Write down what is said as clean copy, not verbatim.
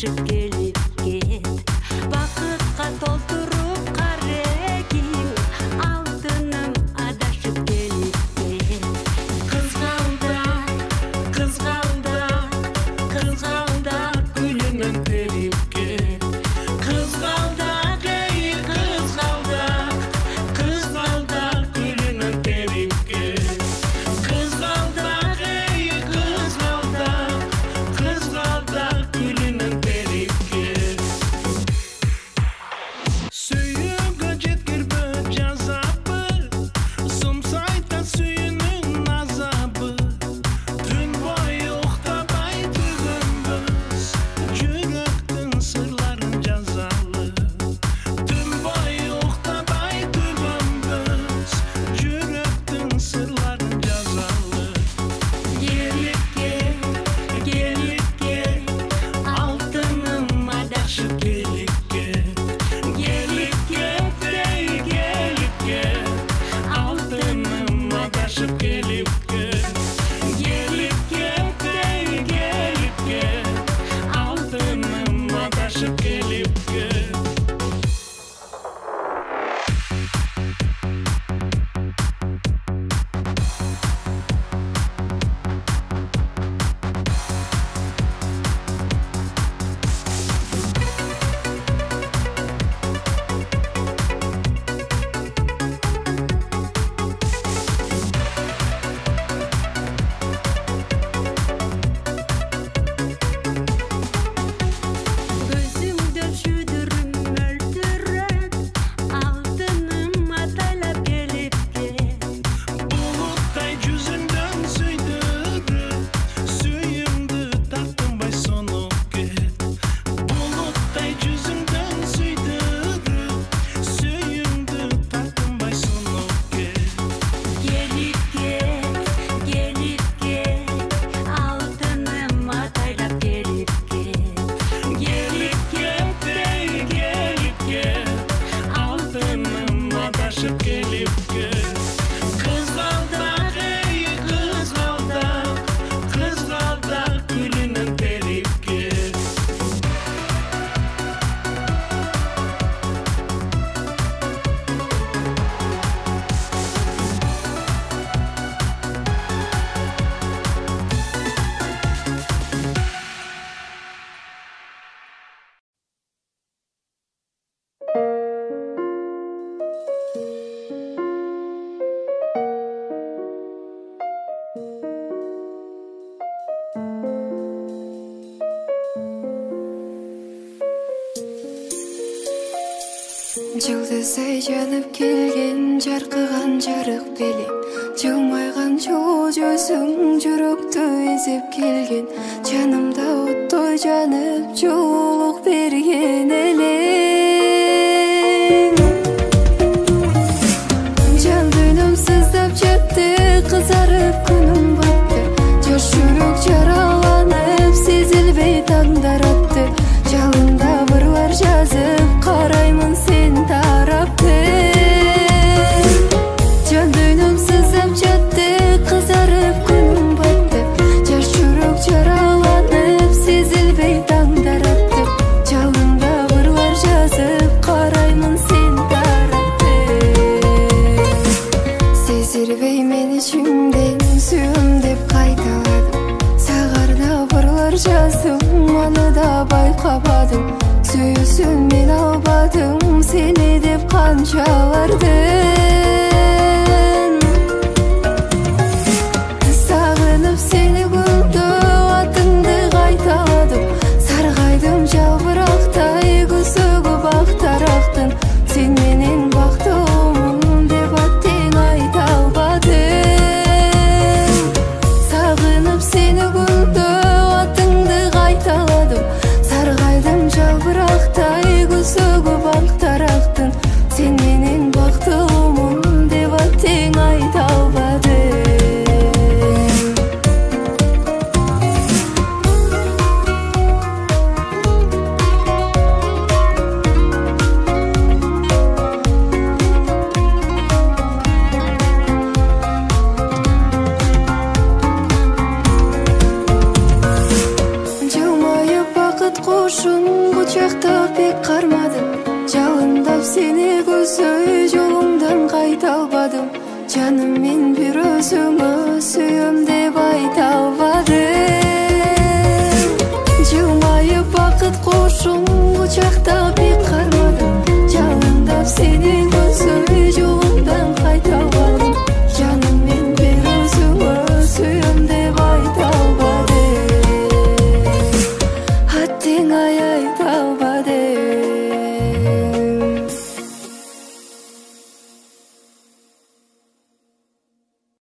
адашып келип кет. Бакытка толтуруп карегим, алтыным адашып келип кет. Кызгалдак, кызгалдак, кызгалдак гүлүнөн терип кет. Кызгалдак, эй кызгалдак, кызгалдак гүлүнөн терип кет. Кызгалдак, эй кызгалдак, кызгалдак гүлүнөн терип кет. Сүйүүгө жеткирбе жазабы, сумсайта сүйүүнүн азабы. Түн бою уктабай түгөнбөз, жүрөктүн сырларын жазалы. Түн бою уктабай түгөнбөз, жүрөктүн сырларын жазалы. Келипке, келипке, алтыным адашып келип кет. Келипке, ей келипке, алтыным адашып келип кет. Келипке, ей келипке, алтыным адашып келип кет. Көзүмдө шүдүрүм мөлдүрөт, алтыным атайлап келип кет. Булуттай жүзүңдөн сүйдүрүп, сүйүмдү тартынбай сонуп кет. Булуттай жүзүңдөн сүйдүрүп, сүйүмдү тартынбай сонуп кет. Келипке, келипке, алтыным атайлап келип кет. Келипке, ей келипке, алтыным адашып келип кет. Кызгалдак, эй кызгалдак, кызгалдак гүлүнөн терип кет. Жылдыздай жанып келген жарқыған жарық белең, жылмайған жол жүзің жүректі ezip келген. Жанымда оттой жанып жылулық берген элең. Жан дүйнөм сыздап жетті, қызарып күнім батты. Жаш жүрек жараланып, сезілбей таңдар атты. Жалында бұрлар жазып, қараймын сен тарапты. Жан дүйнөм сыздап жетті, қызарып күнім батты. Жаш жүрек жараланып, сезілбей таңдар атты. Жалында бұрлар жазып, қараймын сен тарапты. Сезілбей мен ішімден сүйім деп қайталадым. Сағарда бұрлар жаздым, аны да байқабадым. Сүйісін мен албадым, сені деп қаншалардың. Сағынып сені күнді, атыңды қайталадым. Сарғайдым жалбырақтай, күзігі бақтарақтың. Сен менен бақтымын деп аттен айта албадым. Сағынып сені күнді, атыңды қайталадым. Сарғайдым жалбырақтай, күзігі бақтарақтың. Сен менен бақтымын бақыт құшын құшақтап бек қармадым. Жалындап сені көзсөй жолыңдан қайта албадым. Жаным мен бір өзі